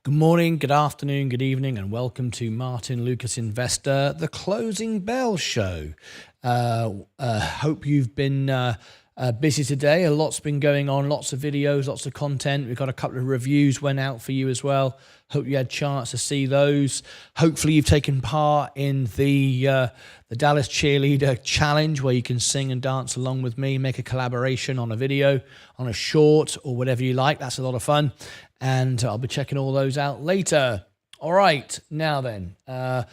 Good morning, good afternoon, good evening, and welcome to Martyn Lucas Investor, the Closing Bell Show. Hope you've been busy today. A lot's been going on, lots of videos, lots of content. We've got a couple of reviews went out for you as well. Hope you had a chance to see those. Hopefully you've taken part in the Dallas Cheerleader Challenge, where you can sing and dance along with me, make a collaboration on a video, on a short, or whatever you like. That's a lot of fun. And I'll be checking all those out later. All right, now then, I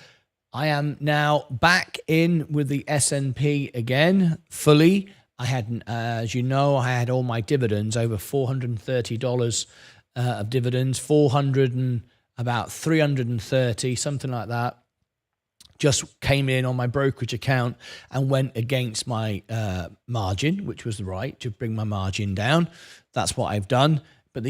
am now back in with the S&P again, fully. I had, as you know, I had all my dividends, over $430 of dividends, 400 and about 330, something like that. Just came in on my brokerage account and went against my margin, which was right to bring my margin down. That's what I've done. But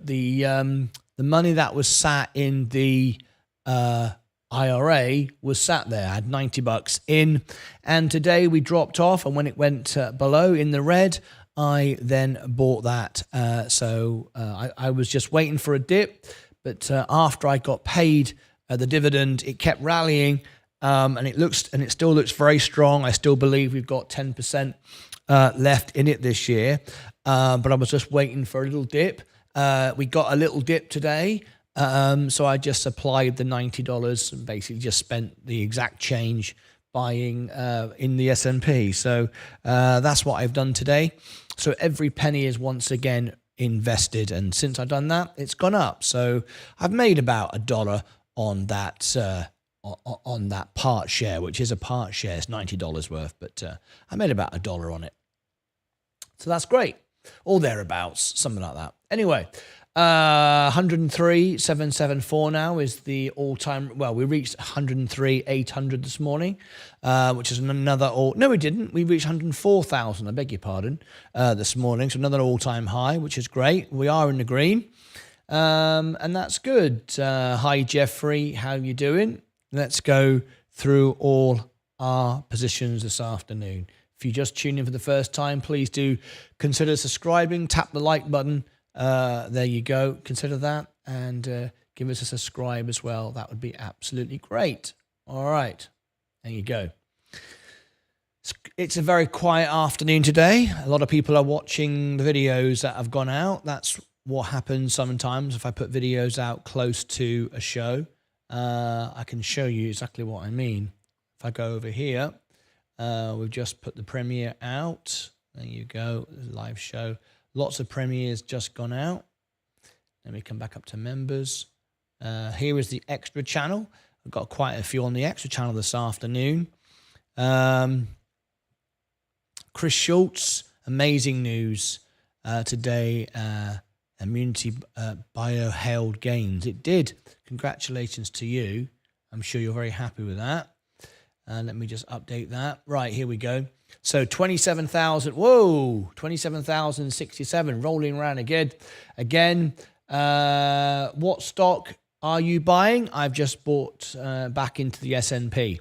the money that was sat in the IRA was sat there. I had $90 in, and today we dropped off. And when it went below in the red, I then bought that. So I was just waiting for a dip, but after I got paid the dividend, it kept rallying, and it still looks very strong. I still believe we've got 10% left in it this year, but I was just waiting for a little dip. We got a little dip today, so I just applied the $90 and basically just spent the exact change buying in the S&P. So that's what I've done today. So every penny is once again invested, and since I've done that, it's gone up. So I've made about $1 on that part share, which is a part share. It's $90 worth, but I made about $1 on it. So that's great. Or thereabouts, something like that. Anyway, 103,774 now is the all-time. Well, we reached 103,800 this morning, which is another no, we didn't. We reached 104,000. I beg your pardon, this morning. So another all-time high, which is great. We are in the green, and that's good. Hi, Jeffrey. How you doing? Let's go through all our positions this afternoon. If you just tune in for the first time, please do consider subscribing. Tap the like button. There you go. Consider that, and give us a subscribe as well. That would be absolutely great. All right. There you go. It's a very quiet afternoon today. A lot of people are watching the videos that have gone out. That's what happens sometimes if I put videos out close to a show. I can show you exactly what I mean. If I go over here. We've just put the premiere out. There you go, live show. Lots of premieres just gone out. Let me come back up to members. Here is the extra channel. I've got quite a few on the extra channel this afternoon. Chris Schultz, amazing news today. Immunity Bio held gains. It did. Congratulations to you. I'm sure you're very happy with that. Let me just update that. Right, here we go. So 27,000, whoa, 27,067, rolling around again. What stock are you buying? I've just bought back into the S&P.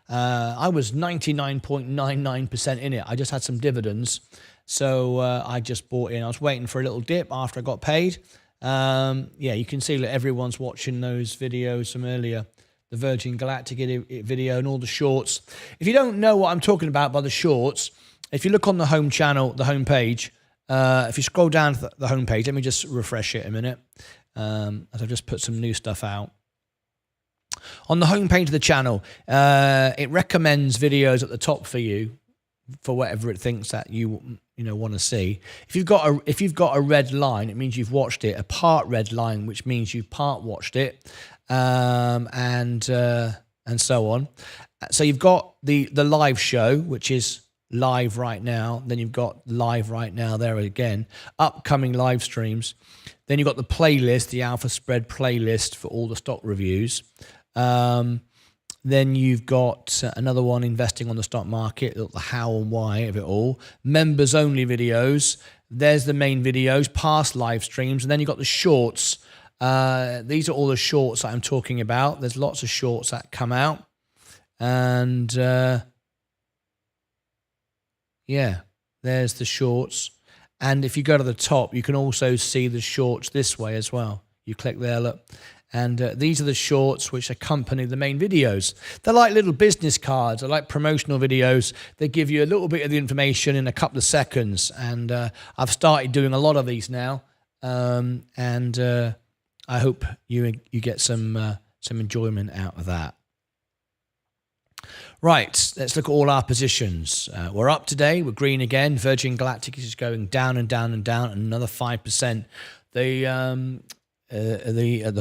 I was 99.99% in it. I just had some dividends. So I just bought in. I was waiting for a little dip after I got paid. Yeah, you can see that everyone's watching those videos from earlier. The Virgin Galactic video and all the shorts. If you don't know what I'm talking about by the shorts, if you look on the home channel, the home page, if you scroll down to the home page, let me just refresh it a minute, as I've just put some new stuff out. On the home page of the channel, it recommends videos at the top for you, for whatever it thinks that you want to see. If you've got a red line, it means you've watched it. A part red line, which means you've part watched it. And so on. So you've got the live show, which is live right now. Then you've got live right now there again, upcoming live streams. Then you've got the playlist, the Alpha Spread playlist for all the stock reviews. Then you've got another one, investing on the stock market, the how and why of it all. Members only videos. There's the main videos, past live streams. And then you've got the shorts. These are all the shorts that I'm talking about. There's lots of shorts that come out. And yeah, there's the shorts. And if you go to the top, you can also see the shorts this way as well. You click there, look. And these are the shorts which accompany the main videos. They're like little business cards. They're like promotional videos. They give you a little bit of the information in a couple of seconds. And I've started doing a lot of these now. I hope you get some enjoyment out of that. Right, let's look at all our positions. We're up today. We're green again. Virgin Galactic is going down and down and down, another 5%. The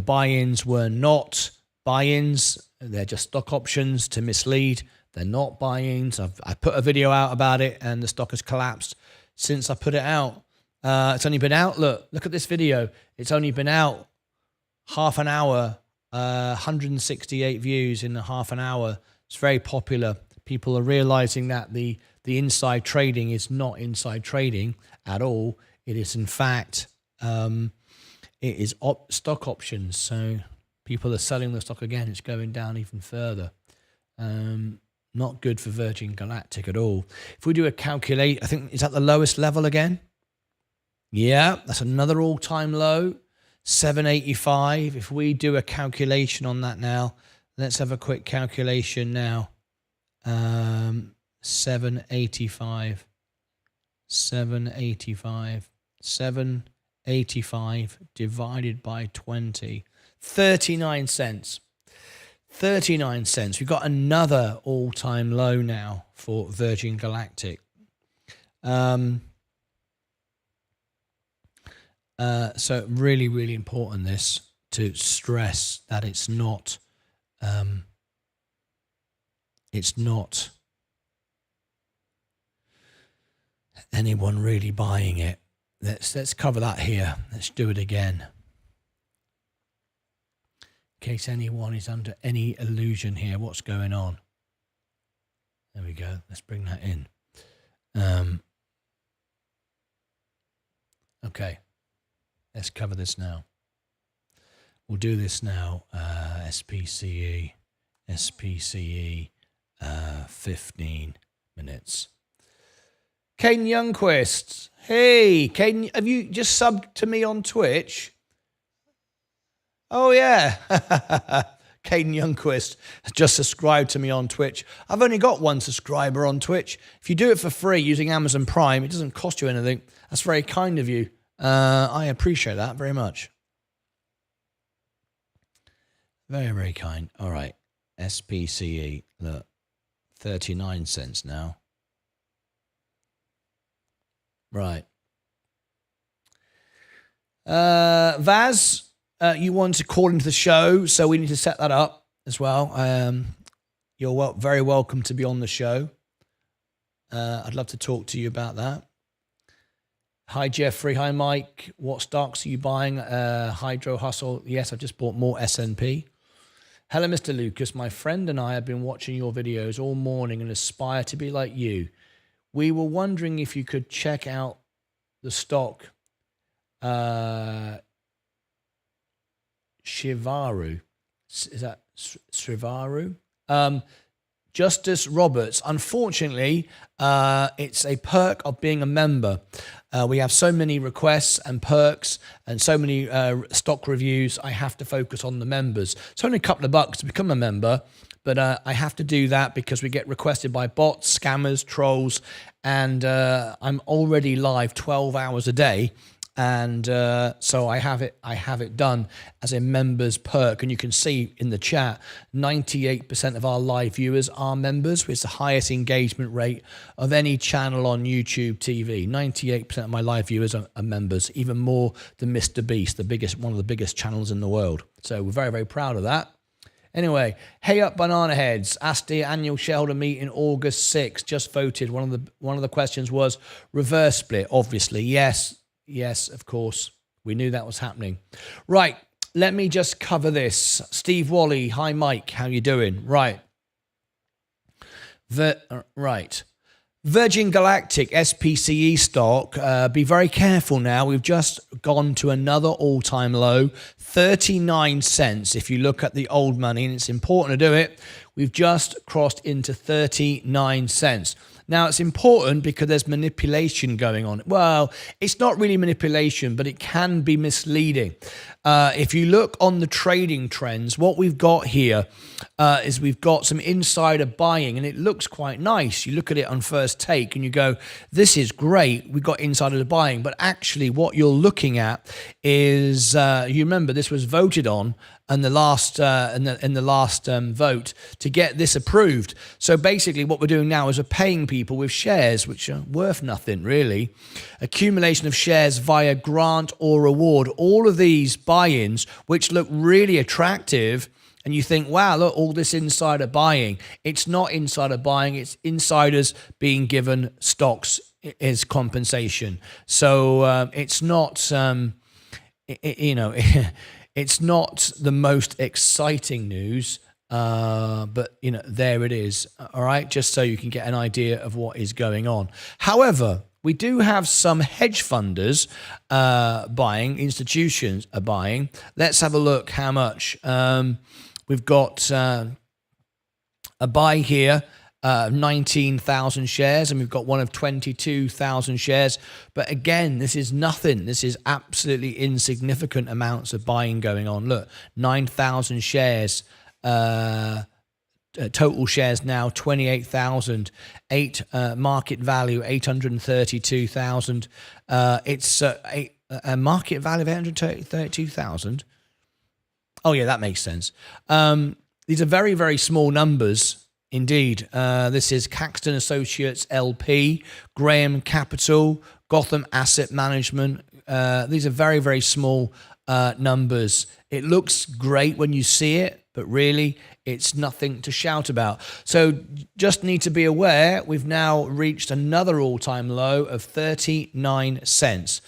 buy-ins were not buy-ins. They're just stock options to mislead. They're not buy-ins. I put a video out about it, and the stock has collapsed since I put it out. It's only been out. Look at this video. It's only been out half an hour. 168 views in a half an hour. It's very popular. People are realizing that the inside trading is not inside trading at all. It is, in fact, it is stock options. So people are selling the stock again. It's going down even further. Not good for Virgin Galactic at all. If we do a calculate, I think, is that the lowest level again? Yeah, that's another all-time low, 785. If we do a calculation on that now, let's have a quick calculation now. 785 divided by 20. 39 cents. 39 cents. We've got another all-time low now for Virgin Galactic. So really, really important this to stress that it's not anyone really buying it. Let's cover that here. Let's do it again. In case anyone is under any illusion here, what's going on? There we go. Let's bring that in. Okay. Let's cover this now. We'll do this now. SPCE, 15 minutes. Caden Youngquist. Hey, Caden, have you just subbed to me on Twitch? Oh, yeah. Caden Youngquist has just subscribed to me on Twitch. I've only got one subscriber on Twitch. If you do it for free using Amazon Prime, it doesn't cost you anything. That's very kind of you. I appreciate that very much. Very, very kind. All right. SPCE, look, 39 cents now. Right. Vaz, you want to call into the show, so we need to set that up as well. You're very welcome to be on the show. I'd love to talk to you about that. Hi, Jeffrey. Hi, Mike. What stocks are you buying? Hydro Hustle. Yes, I've just bought more S&P. Hello, Mr. Lucas. My friend and I have been watching your videos all morning and aspire to be like you. We were wondering if you could check out the stock Shivaru. Is that Shivaru? Justice Roberts. Unfortunately, it's a perk of being a member. We have so many requests and perks and so many stock reviews. I have to focus on the members. It's only a couple of bucks to become a member, but I have to do that because we get requested by bots, scammers, trolls, and I'm already live 12 hours a day. And so I have it done as a member's perk. And you can see in the chat, 98% of our live viewers are members, which is the highest engagement rate of any channel on YouTube TV. 98% of my live viewers are members, even more than Mr. Beast, one of the biggest channels in the world. So we're very, very proud of that. Anyway, hey up banana heads. ASTI annual shareholder meeting August 6th. Just voted. One of the questions was reverse split. Obviously, yes. Yes, of course. We knew that was happening. Right, let me just cover this. Steve Wally, hi Mike, how you doing? Right. Virgin Galactic SPCE stock, be very careful now. We've just gone to another all-time low, 39 cents. If you look at the old money, and it's important to do it, we've just crossed into 39 cents. Now, it's important because there's manipulation going on. Well, it's not really manipulation, but it can be misleading. If you look on the trading trends, what we've got here is we've got some insider buying, and it looks quite nice. You look at it on first take and you go, this is great. We've got insider buying. But actually what you're looking at is, you remember this was voted on in the last vote to get this approved. So basically what we're doing now is we're paying people with shares, which are worth nothing really. Accumulation of shares via grant or reward. All of these buy-ins, which look really attractive, and you think, wow, look, all this insider buying. It's not insider buying, it's insiders being given stocks as compensation. So it's not, it's not the most exciting news, but there it is. All right, just so you can get an idea of what is going on. However, we do have some hedge funders buying, institutions are buying. Let's have a look how much. We've got a buy here, 19,000 shares, and we've got one of 22,000 shares. But again, this is nothing. This is absolutely insignificant amounts of buying going on. Look, 9,000 shares, total shares now 28,000, market value 832,000. It's a market value of 832,000. Oh yeah, that makes sense. These are very, very small numbers indeed. This is Caxton Associates LP, Graham Capital, Gotham Asset Management. These are very, very small numbers. It looks great when you see it, but really it's nothing to shout about. So just need to be aware, we've now reached another all-time low of 39 cents.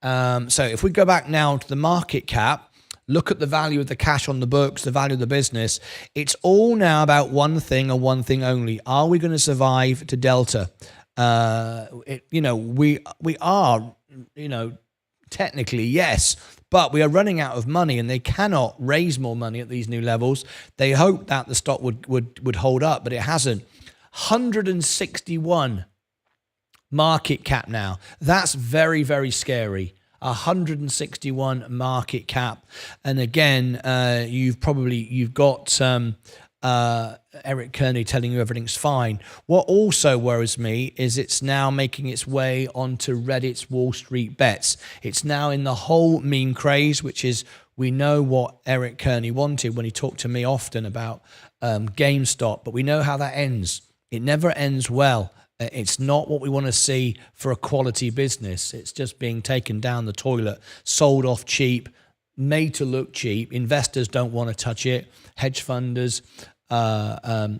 So if we go back now to the market cap, look at the value of the cash on the books, the value of the business. It's all now about one thing and one thing only. Are we going to survive to Delta? We are, technically, yes, but we are running out of money and they cannot raise more money at these new levels. They hoped that the stock would hold up, but it hasn't. 161 market cap now. That's very, very scary. 161 market cap, and again, you've got Eric Kearney telling you everything's fine. What also worries me is it's now making its way onto Reddit's Wall Street Bets. It's now in the whole meme craze, which is, we know what Eric Kearney wanted when he talked to me often about GameStop, but we know how that ends. It never ends well. It's not what we want to see for a quality business. It's just being taken down the toilet, sold off cheap, made to look cheap. Investors don't want to touch it. Hedge funders,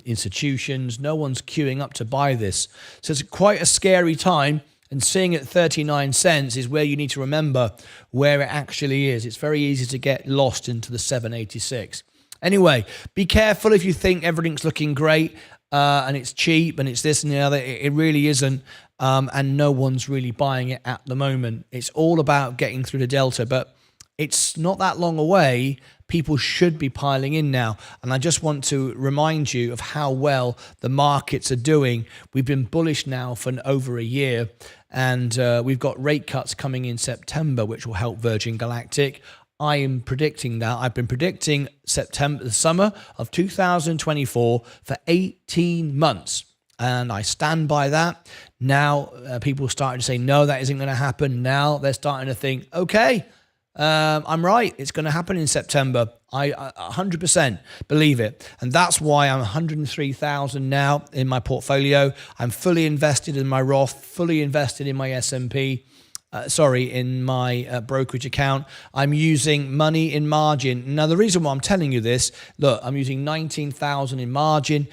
institutions, no one's queuing up to buy this. So it's quite a scary time, and seeing it 39 cents is where you need to remember where it actually is. It's very easy to get lost into the 786. Anyway, be careful if you think everything's looking great. And it's cheap and it's this and the other. It really isn't, and no one's really buying it at the moment. It's all about getting through the Delta, but it's not that long away. People should be piling in now, and I just want to remind you of how well the markets are doing. We've been bullish now for over a year, and we've got rate cuts coming in September, which will help Virgin Galactic. I am predicting that. I've been predicting September, the summer of 2024 for 18 months. And I stand by that. Now people are starting to say, no, that isn't going to happen. Now they're starting to think, okay, I'm right. It's going to happen in September. I 100% believe it. And that's why I'm 103,000 now in my portfolio. I'm fully invested in my Roth, fully invested in my S&P. In my brokerage account. I'm using money in margin. Now, the reason why I'm telling you this, look, I'm using 19,000 in margin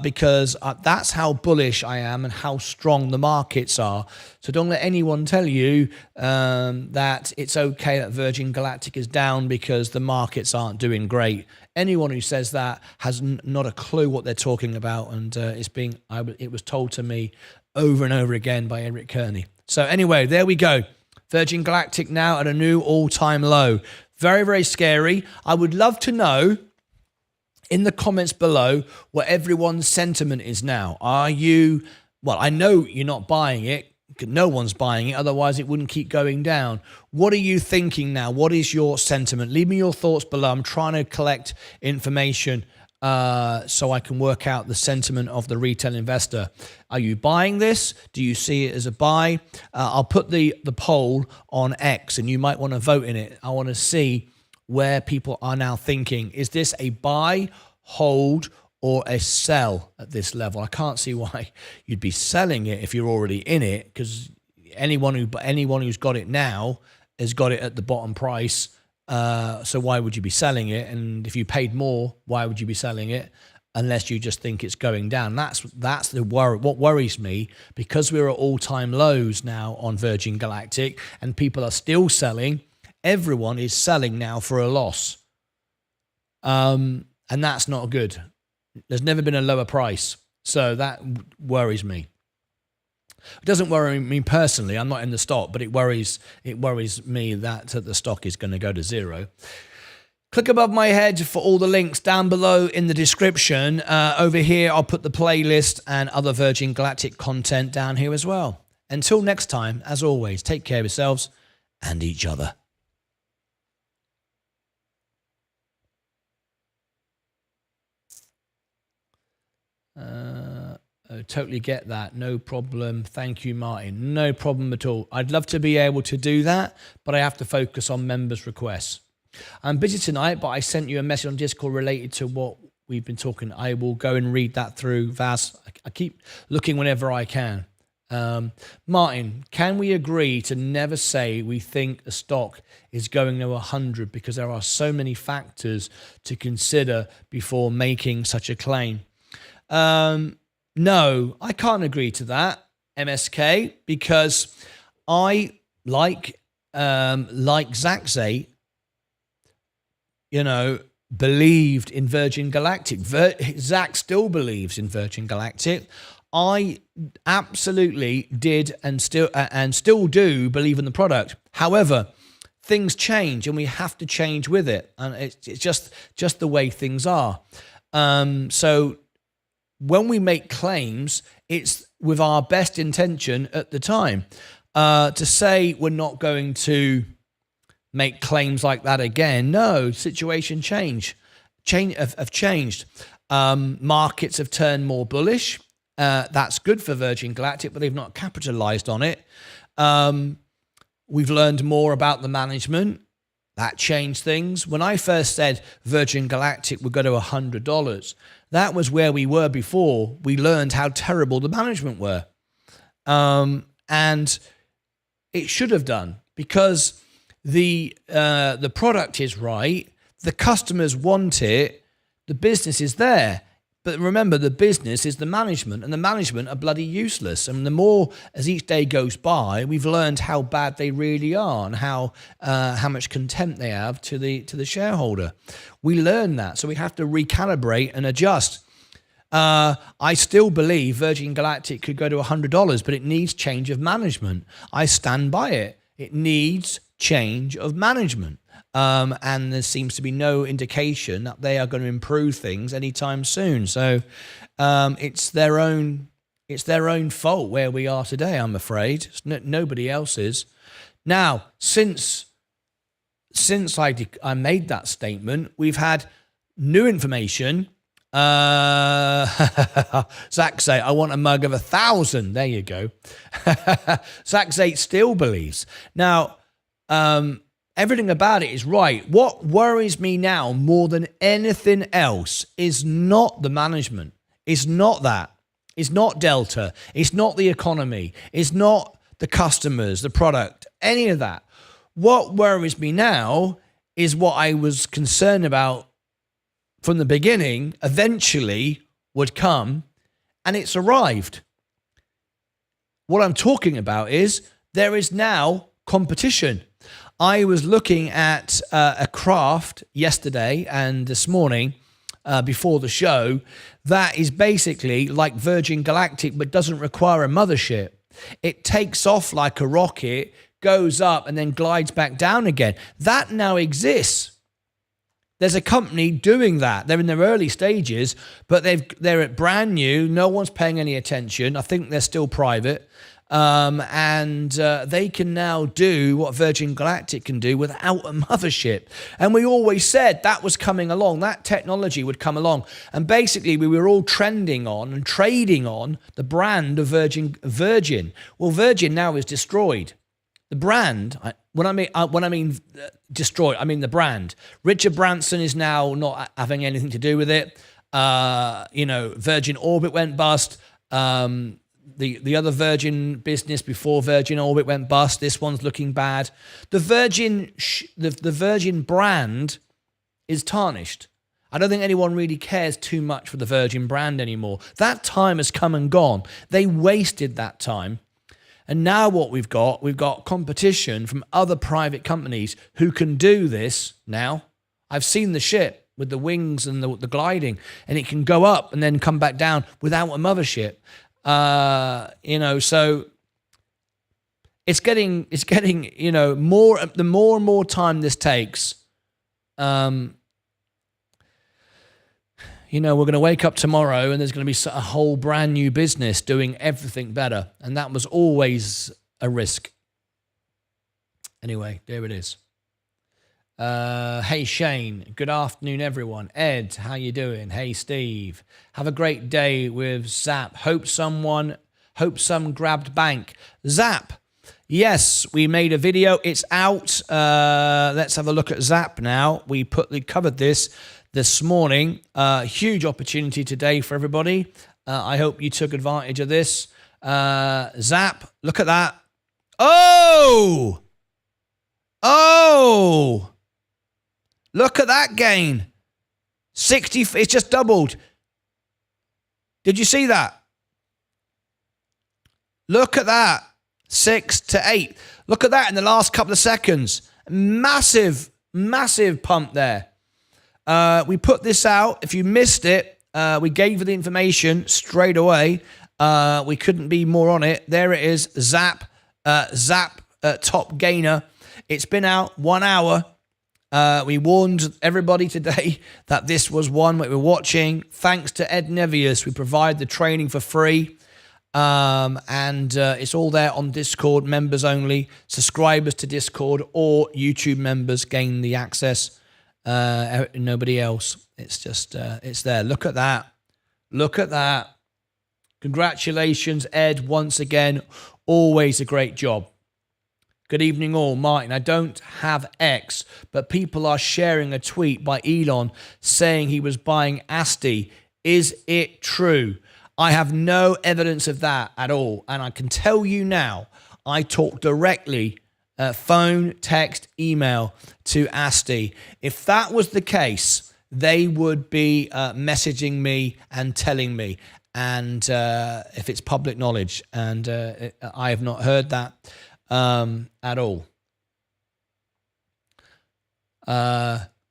because that's how bullish I am and how strong the markets are. So don't let anyone tell you that it's okay that Virgin Galactic is down because the markets aren't doing great. Anyone who says that has not a clue what they're talking about, and it was told to me over and over again by Eric Kearney. So anyway, there we go. Virgin Galactic now at a new all-time low. Very, very scary. I would love to know in the comments below what everyone's sentiment is now. Are you well, I know you're not buying it. No one's buying it. Otherwise, it wouldn't keep going down. What are you thinking now? What is your sentiment? Leave me your thoughts below. I'm trying to collect information so I can work out the sentiment of the retail investor. Are you buying this? Do you see it as a buy? I'll put the poll on X, and you might want to vote in it. I want to see where people are now thinking. Is this a buy, hold, or a sell at this level? I can't see why you'd be selling it if you're already in it, because anyone who's got it now has got it at the bottom price. So why would you be selling it? And if you paid more, why would you be selling it? Unless you just think it's going down. That's the worry. What worries me, because we're at all-time lows now on Virgin Galactic and people are still selling, everyone is selling now for a loss. And that's not good. There's never been a lower price. So that worries me. It doesn't worry me personally. I'm not in the stock, but it worries me that the stock is going to go to zero. Click above my head for all the links down below in the description. Over here, I'll put the playlist and other Virgin Galactic content down here as well. Until next time, as always, take care of yourselves and each other. I totally get that. No problem. Thank you, Martin. No problem at all. I'd love to be able to do that, but I have to focus on members' requests. I'm busy tonight, but I sent you a message on Discord related to what we've been talking. I will go and read that through, Vaz. I keep looking whenever I can. Martin, can we agree to never say we think a stock is going to 100 because there are so many factors to consider before making such a claim? No, I can't agree to that, MSK, because I like Sensei, believed in Virgin Galactic. Zach still believes in Virgin Galactic. I absolutely did and still do believe in the product. However, things change and we have to change with it, and it's just the way things are. So when we make claims, it's with our best intention at the time. To say we're not going to make claims like that again, no, situation have changed. Markets have turned more bullish. That's good for Virgin Galactic, but they've not capitalized on it. We've learned more about the management. That changed things. When I first said Virgin Galactic would go to $100, that was where we were before we learned how terrible the management were. And it should have done, because the product is right, the customers want it, the business is there. But remember, the business is the management, and the management are bloody useless. And the more as each day goes by, we've learned how bad they really are and how much contempt they have to the shareholder. We learn that, so we have to recalibrate and adjust. I still believe Virgin Galactic could go to $100, but it needs change of management. I stand by it. It needs change of management. And there seems to be no indication that they are going to improve things anytime soon. So it's their own fault where we are today, I'm afraid. It's nobody else's. Now, since I made that statement, we've had new information. Zach say, I want a mug of 1,000. There you go. Zach say still believes. Now, everything about it is right. What worries me now more than anything else is not the management. It's not that. It's not Delta. It's not the economy. It's not the customers, the product, any of that. What worries me now is what I was concerned about from the beginning eventually would come, and it's arrived. What I'm talking about is there is now competition. I was looking at a craft yesterday and this morning before the show that is basically like Virgin Galactic but doesn't require a mothership. It takes off like a rocket, goes up and then glides back down again. That now exists. There's a company doing that. They're in their early stages, but they're at brand new. No one's paying any attention. I think they're still private. And they can now do what Virgin Galactic can do without a mothership. And we always said that was coming along. That technology would come along. And basically, we were all trending on and trading on the brand of Virgin. Well, Virgin now is destroyed. The brand, when I mean destroyed, I mean the brand. Richard Branson is now not having anything to do with it. Virgin Orbit went bust. The other Virgin business before Virgin Orbit went bust. This one's looking bad. The Virgin brand is tarnished. I don't think anyone really cares too much for the Virgin brand anymore. That time has come and gone. They wasted that time. And now what we've got competition from other private companies who can do this now. I've seen the ship with the wings and the gliding, and it can go up and then come back down without a mothership. So it's getting, more, the more and more time this takes, we're going to wake up tomorrow and there's going to be a whole brand new business doing everything better. And that was always a risk. Anyway, there it is. Hey, Shane. Good afternoon, everyone. Ed, how you doing? Hey, Steve. Have a great day with Zap. Hope some grabbed bank. Zap. Yes, we made a video. It's out. Let's have a look at Zap now. We covered this morning. Huge opportunity today for everybody. I hope you took advantage of this. Zap, look at that. Oh! Look at that gain. 60, it's just doubled. Did you see that? Look at that. 6 to 8. Look at that in the last couple of seconds. Massive pump there. We put this out. If you missed it, we gave you the information straight away. We couldn't be more on it. There it is. Zap top gainer. It's been out 1 hour. We warned everybody today that this was one that we're watching. Thanks to Ed Nevius, we provide the training for free. And it's all there on Discord, members only. Subscribers to Discord or YouTube members gain the access. Nobody else. It's just, it's there. Look at that. Look at that. Congratulations, Ed, once again. Always a great job. Good evening all. Martyn, I don't have X, but people are sharing a tweet by Elon saying he was buying ASTI. Is it true? I have no evidence of that at all. And I can tell you now, I talk directly, phone, text, email to ASTI. If that was the case, they would be messaging me and telling me. And if it's public knowledge, and I have not heard that at all.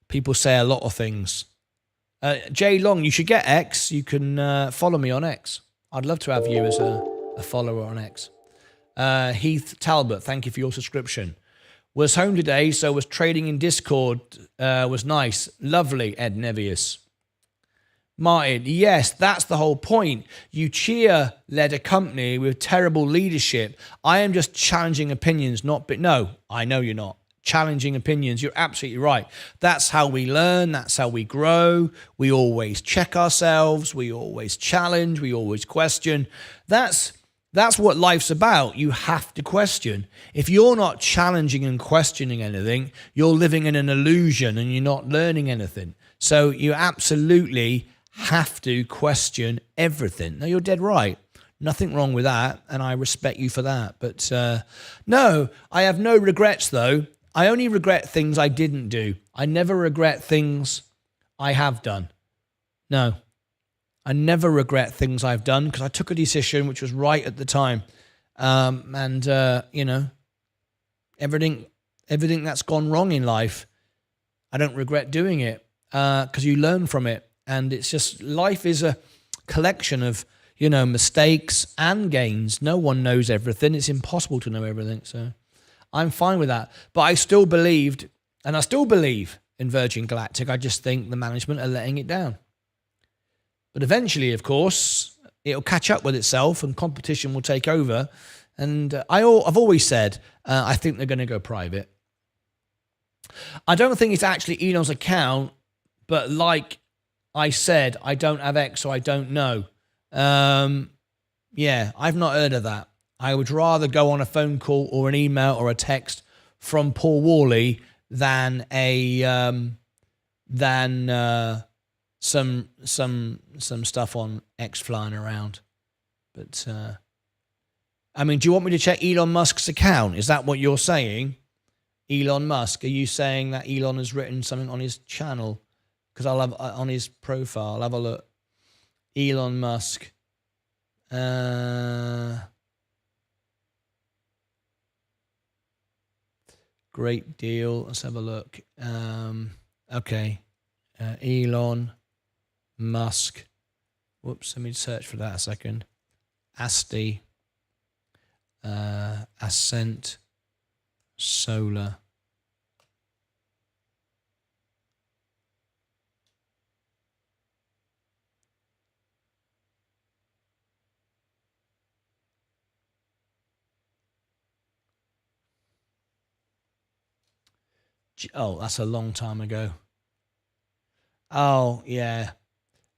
People say a lot of things. Jay Long, you should get X. You can follow me on X. I'd love to have you as a follower on X. Heath Talbot, thank you for your subscription. Was home today, so was trading in Discord. Was nice. Lovely, Ed Nevius. Martyn, yes, that's the whole point. You led a company with terrible leadership. I am just challenging opinions, no, I know you're not. Challenging opinions, you're absolutely right. That's how we learn, that's how we grow. We always check ourselves, we always challenge, we always question. That's what life's about. You have to question. If you're not challenging and questioning anything, you're living in an illusion and you're not learning anything. So you absolutely have to question everything. No, you're dead right. Nothing wrong with that, and I respect you for that. But no, I have no regrets, though. I only regret things I didn't do. I never regret things I have done. No, I never regret things I've done because I took a decision which was right at the time. Everything that's gone wrong in life, I don't regret doing it because you learn from it. And it's just, life is a collection of, mistakes and gains. No one knows everything. It's impossible to know everything. So I'm fine with that. But I still believed, and I still believe, in Virgin Galactic. I just think the management are letting it down. But eventually, of course, it'll catch up with itself and competition will take over. And I've always said, I think they're going to go private. I don't think it's actually Elon's account, but like I said, I don't have X, so I don't know. Yeah, I've not heard of that. I would rather go on a phone call or an email or a text from Paul Worley than some stuff on X flying around. But I mean, do you want me to check Elon Musk's account? Is that what you're saying? Elon Musk, are you saying that Elon has written something on his channel? Because I'll have on his profile. I'll have a look. Elon Musk. Great deal. Let's have a look. Okay. Elon Musk. Whoops, let me search for that a second. Asti. Ascent. Solar. Oh, that's a long time ago. Oh, yeah.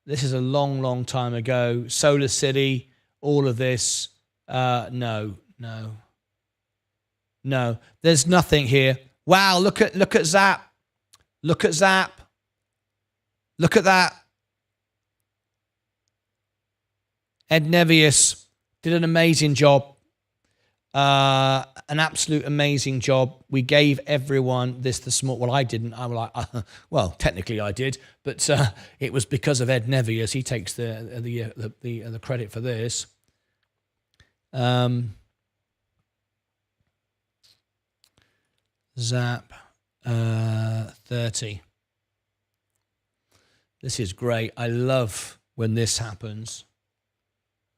This is a long, long time ago. Solar City, all of this. No. There's nothing here. Wow, look at Zap. Look at Zap. Look at that. Ed Nevius did an amazing job. An absolute amazing job. We gave everyone this morning. Well, I didn't. I was like, well, technically I did, but it was because of Ed Nevius. He takes the credit for this. Zap 30. This is great. I love when this happens,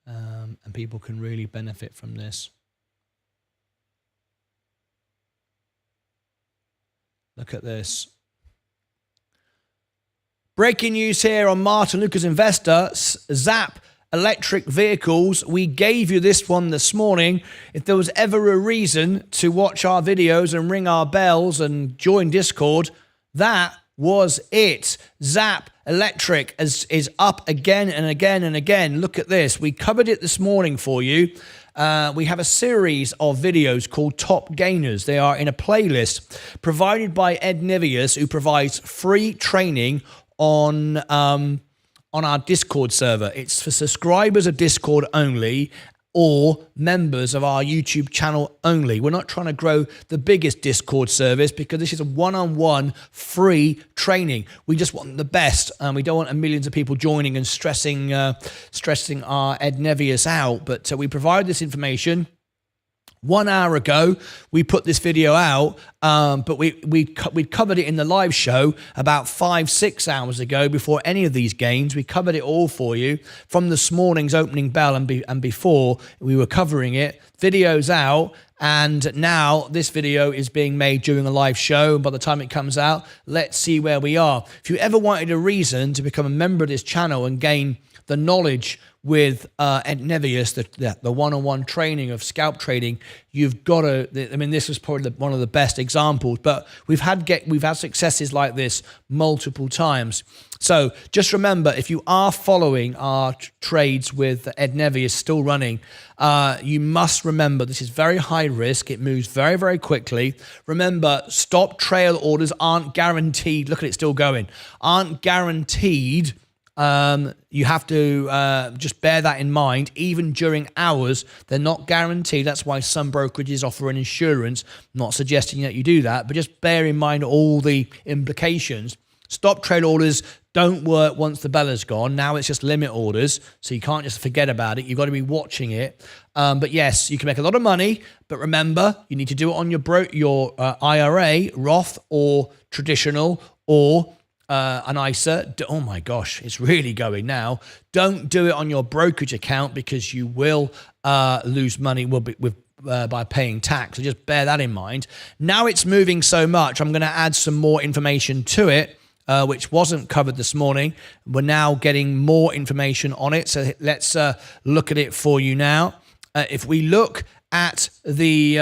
and people can really benefit from this. Look at this. Breaking news here on Martyn Lucas Investor. Zap electric vehicles. We gave you this one this morning. If there was ever a reason to watch our videos and ring our bells and join Discord, that was it. Zap electric is up again and again and again. Look at this. We covered it this morning for you. We have a series of videos called Top Gainers. They are in a playlist provided by Ed Nevius, who provides free training on our Discord server. It's for subscribers of Discord only or members of our YouTube channel only. We're not trying to grow the biggest Discord service because this is a one-on-one free training. We just want the best, and we don't want millions of people joining and stressing our Ed Nevius out. But we provide this information. 1 hour ago, we put this video out, but we covered it in the live show about 5-6 hours ago before any of these gains. We covered it all for you from this morning's opening bell and before we were covering it. Video's out, and now this video is being made during a live show. By the time it comes out, let's see where we are. If you ever wanted a reason to become a member of this channel and gain the knowledge with Ed Nevius, the one-on-one training of scalp trading, you've got to. I mean, this was probably one of the best examples. But we've had successes like this multiple times. So just remember, if you are following our trades with Ed Nevius still running, you must remember this is very high risk. It moves very, very quickly. Remember, stop trail orders aren't guaranteed. Look at it still going. Aren't guaranteed. You have to just bear that in mind. Even during hours, they're not guaranteed. That's why some brokerages offer an insurance. I'm not suggesting that you do that, but just bear in mind all the implications. Stop trade orders don't work once the bell is gone. Now it's just limit orders, so you can't just forget about it. You've got to be watching it. But yes, you can make a lot of money, but remember, you need to do it on your IRA, Roth, or traditional, or an ISA. Oh my gosh, it's really going now. Don't do it on your brokerage account because you will lose money. With by paying tax. So just bear that in mind. Now it's moving so much, I'm going to add some more information to it, which wasn't covered this morning. We're now getting more information on it. So let's look at it for you now. If we look at the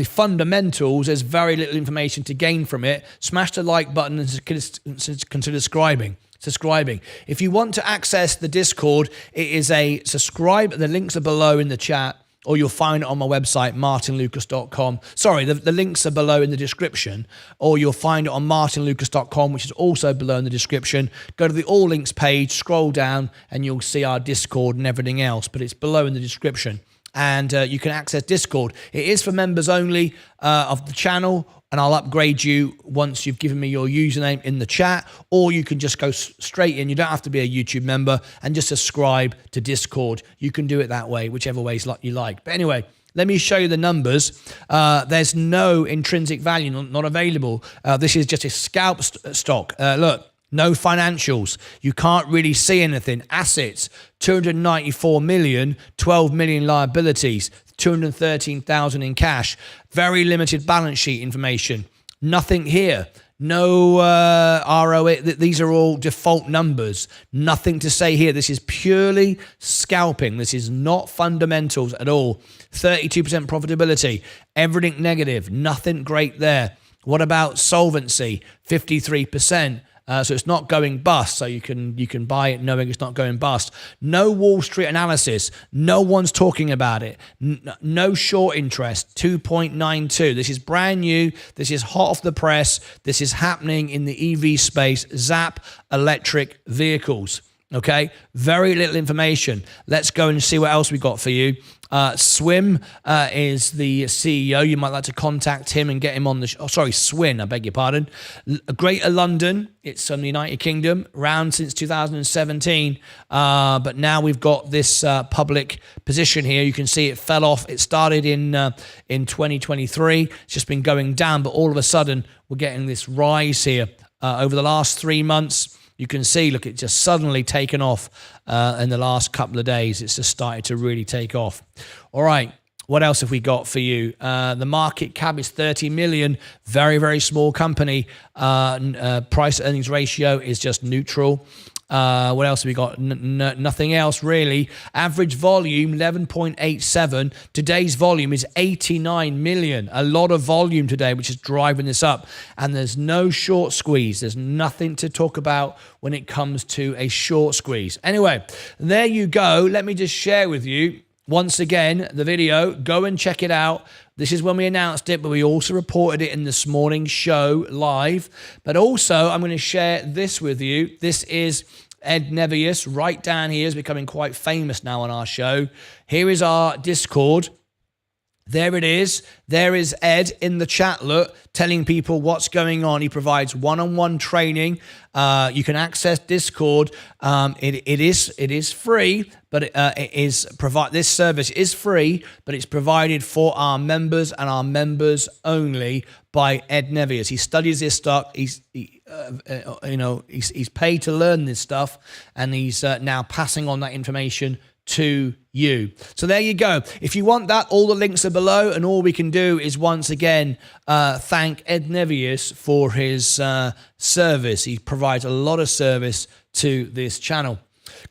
fundamentals, there's very little information to gain from it. Smash the like button and consider subscribing. If you want to access the Discord, it is a subscribe. The links are below in the chat, or you'll find it on my website, martynlucas.com. Sorry, the links are below in the description, or you'll find it on martynlucas.com, which is also below in the description. Go to the all links page, scroll down, and you'll see our Discord and everything else, but it's below in the description. And you can access Discord. It is for members only of the channel, and I'll upgrade you once you've given me your username in the chat, or you can just go straight in. You don't have to be a YouTube member and just subscribe to Discord. You can do it that way, whichever way you like. But anyway, let me show you the numbers. There's no intrinsic value, not available. This is just a scalp stock. Look. No financials. You can't really see anything. Assets, 294 million, 12 million liabilities, 213,000 in cash. Very limited balance sheet information. Nothing here. No ROA. These are all default numbers. Nothing to say here. This is purely scalping. This is not fundamentals at all. 32% profitability. Everything negative. Nothing great there. What about solvency? 53%. So it's not going bust, so you can buy it knowing it's not going bust. No Wall Street analysis. No one's talking about it. No short interest, 2.92. This is brand new. This is hot off the press. This is happening in the EV space, ZAP electric vehicles. Okay, very little information. Let's go and see what else we got for you. Swim is the CEO. You might like to contact him and get him on the Swin, I beg your pardon. Greater London, it's from the United Kingdom, around since 2017. But now we've got this public position here. You can see it fell off. It started in 2023. It's just been going down, but all of a sudden we're getting this rise here over the last 3 months. You can see, look, it's just suddenly taken off in the last couple of days. It's just started to really take off. All right, what else have we got for you? The market cap is 30 million. Very, very small company. Price earnings ratio is just neutral. What else have we got? Nothing else really. Average volume 11.87. Today's volume is 89 million. A lot of volume today, which is driving this up. And there's no short squeeze. There's nothing to talk about when it comes to a short squeeze. Anyway, there you go. Let me just share with you once again the video. Go and check it out. This is when we announced it, but we also reported it in this morning's show live. But also, I'm going to share this with you. This is Ed Nevius right down here. Is becoming quite famous now on our show. Here is our Discord. There it is. There is Ed in the chat, look, telling people what's going on. He provides one-on-one training. You can access Discord. It is free, but this service is free, but it's provided for our members and our members only by Ed Nevius. He studies this stuff. He's paid to learn this stuff, and he's now passing on that information to you. So there you go. If you want that, all the links are below, and all we can do is once again thank Ed Nevius for his service. He provides a lot of service to this channel.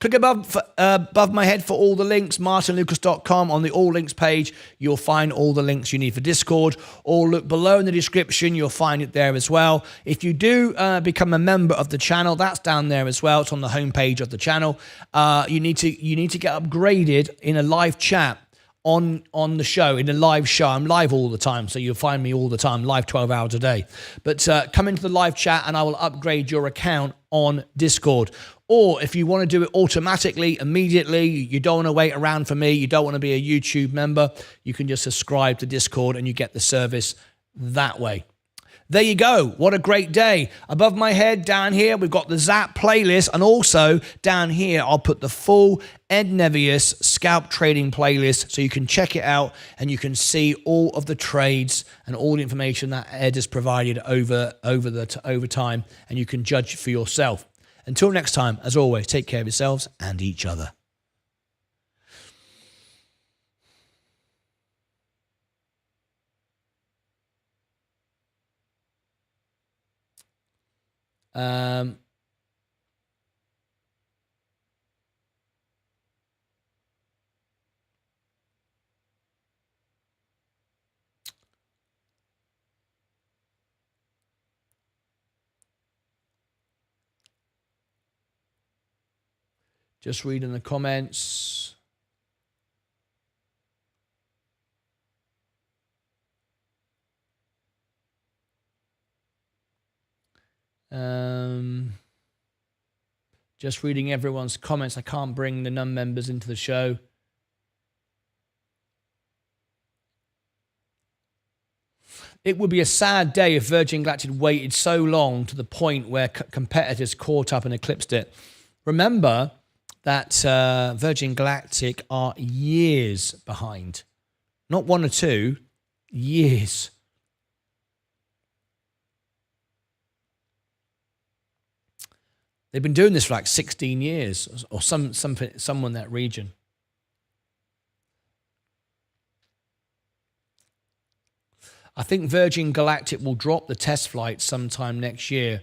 Click above my head for all the links, martynlucas.com. On the all links page, you'll find all the links you need for Discord, or look below in the description. You'll find it there as well. If you do become a member of the channel, that's down there as well. It's on the homepage of the channel. You need to get upgraded in a live chat on the show, in a live show. I'm live all the time, so you'll find me all the time, live 12 hours a day. But come into the live chat and I will upgrade your account on Discord. Or if you want to do it automatically, immediately, you don't want to wait around for me, you don't want to be a YouTube member, you can just subscribe to Discord and you get the service that way. There you go. What a great day. Above my head, down here, we've got the ZAP playlist. And also down here, I'll put the full Ed Nevius scalp trading playlist so you can check it out and you can see all of the trades and all the information that Ed has provided over time, and you can judge for yourself. Until next time, as always, take care of yourselves and each other. Just reading the comments. Just reading everyone's comments. I can't bring the non-members into the show. It would be a sad day if Virgin Galactic waited so long to the point where competitors caught up and eclipsed it. Remember that Virgin Galactic are years behind. Not 1 or 2, years. They've been doing this for like 16 years or someone in that region. I think Virgin Galactic will drop the test flight sometime next year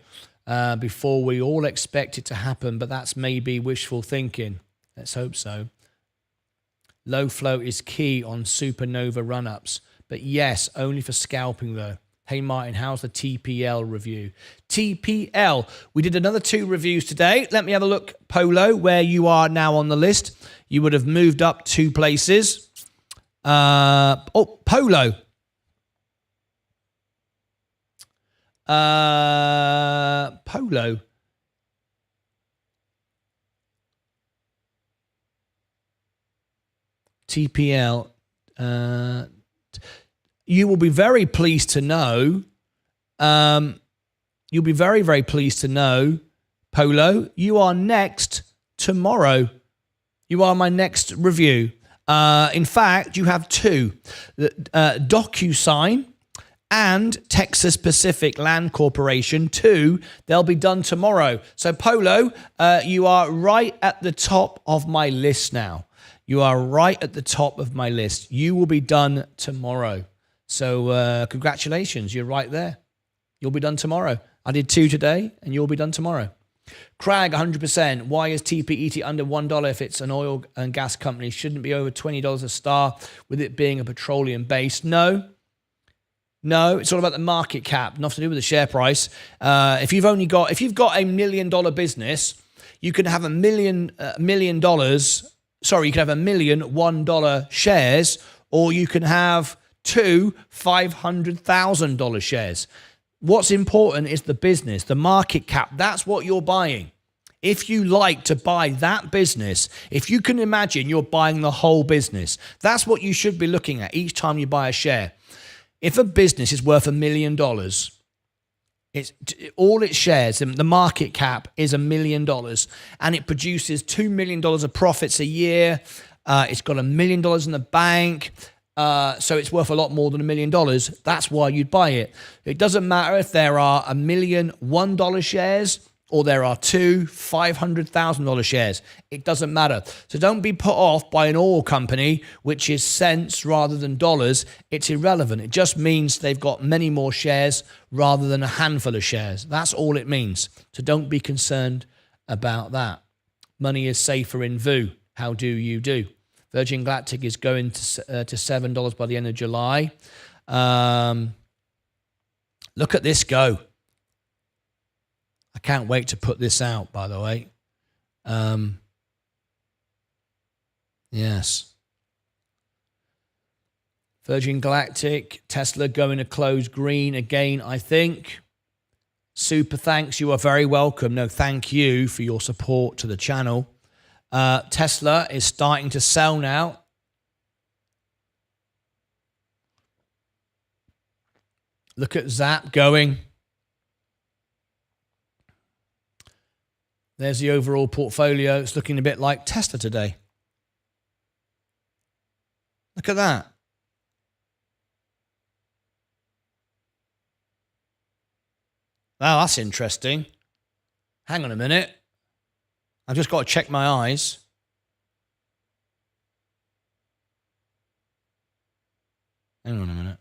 before we all expect it to happen, but that's maybe wishful thinking. Let's hope so. Low flow is key on supernova run-ups, but yes, only for scalping though. Hey Martin, how's the TPL review? TPL, we did another 2 reviews today. Let me have a look, Polo, where you are now on the list. You would have moved up 2 places. Oh, Polo. Polo. TPL. You will be very pleased to know. You'll be very, very pleased to know, Polo, you are next tomorrow. You are my next review. In fact, you have 2. DocuSign and Texas Pacific Land Corporation, 2. They'll be done tomorrow. So, Polo, you are right at the top of my list now. You are right at the top of my list. You will be done tomorrow. So, congratulations. You're right there. You'll be done tomorrow. I did 2 today, and you'll be done tomorrow. Crag, 100%. Why is TPET under $1 if it's an oil and gas company? Shouldn't it be over $20 a star with it being a petroleum base? No, it's all about the market cap, nothing to do with the share price. If you've got $1 million business, you can have $1 million. Sorry, you can have $1 million $1 shares, or you can have 2 $500,000 shares. What's important is the business, the market cap. That's what you're buying. If you like to buy that business, if you can imagine you're buying the whole business, that's what you should be looking at each time you buy a share. If a business is worth $1 million, it's all its shares, the market cap is $1 million, and it produces $2 million of profits a year. It's got $1 million in the bank. So it's worth a lot more than $1 million. That's why you'd buy it. It doesn't matter if there are $1 million $1 shares or there are 2 $500,000 shares. It doesn't matter. So don't be put off by an oil company, which is cents rather than dollars. It's irrelevant. It just means they've got many more shares rather than a handful of shares. That's all it means. So don't be concerned about that. Money is safer in VU. How do you do? Virgin Galactic is going to $7 by the end of July. Look at this go. I can't wait to put this out, by the way. Yes. Virgin Galactic, Tesla going to close green again, I think. Super thanks. You are very welcome. No, thank you for your support to the channel. Tesla is starting to sell now. Look at Zap going. There's the overall portfolio. It's looking a bit like Tesla today. Look at that. Wow, that's interesting. Hang on a minute. I've just got to check my eyes. Hang on a minute.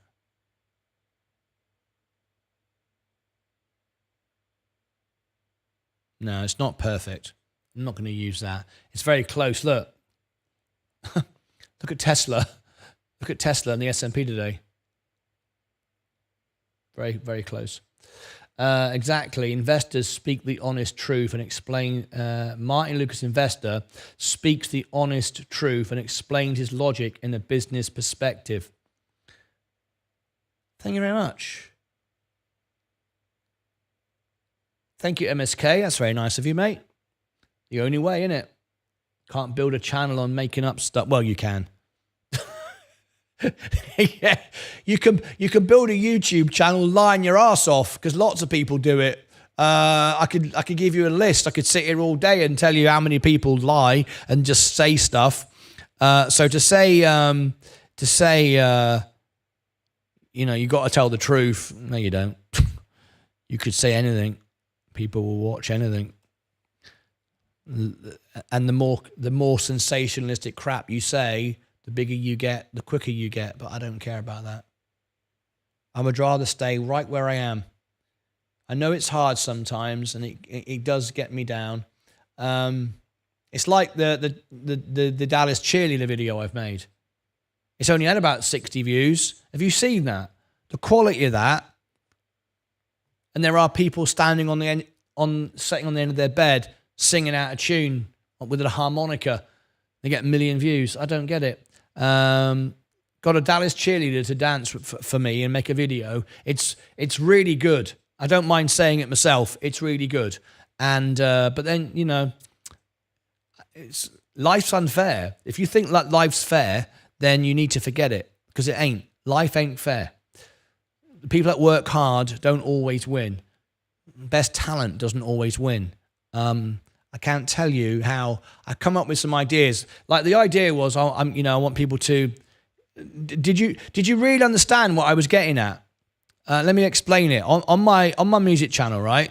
No, it's not perfect. I'm not going to use that. It's very close. Look. Look at Tesla. Look at Tesla and the S&P today. Very, very close. Exactly. Investors speak the honest truth and explain. Martyn Lucas Investor speaks the honest truth and explains his logic in a business perspective. Thank you very much. Thank you, MSK. That's very nice of you, mate. The only way, innit? Can't build a channel on making up stuff. Well, you can. Yeah, you can build a YouTube channel lying your ass off, because lots of people do it. I could give you a list. I could sit here all day and tell you how many people lie and just say stuff. So to say you know, you got to tell the truth. No, you don't. You could say anything. People will watch anything. And the more sensationalistic crap you say, the bigger you get, the quicker you get. But I don't care about that. I would rather stay right where I am. I know it's hard sometimes, and it does get me down. It's like the Dallas cheerleader video I've made. It's only had about 60 views. Have you seen that? The quality of that. And there are people standing sitting on the end of their bed, singing out a tune with a harmonica. They get 1 million views. I don't get it. Got a Dallas cheerleader to dance for me and make a video. It's really good. I don't mind saying it myself. It's really good. And but then, you know, life's unfair. If you think that life's fair, then you need to forget it, because it ain't. Life ain't fair. The people that work hard don't always win. Best talent doesn't always win. I can't tell you how I come up with some ideas. Like the idea was, I want people to. Did you really understand what I was getting at? Let me explain it. On my music channel, right?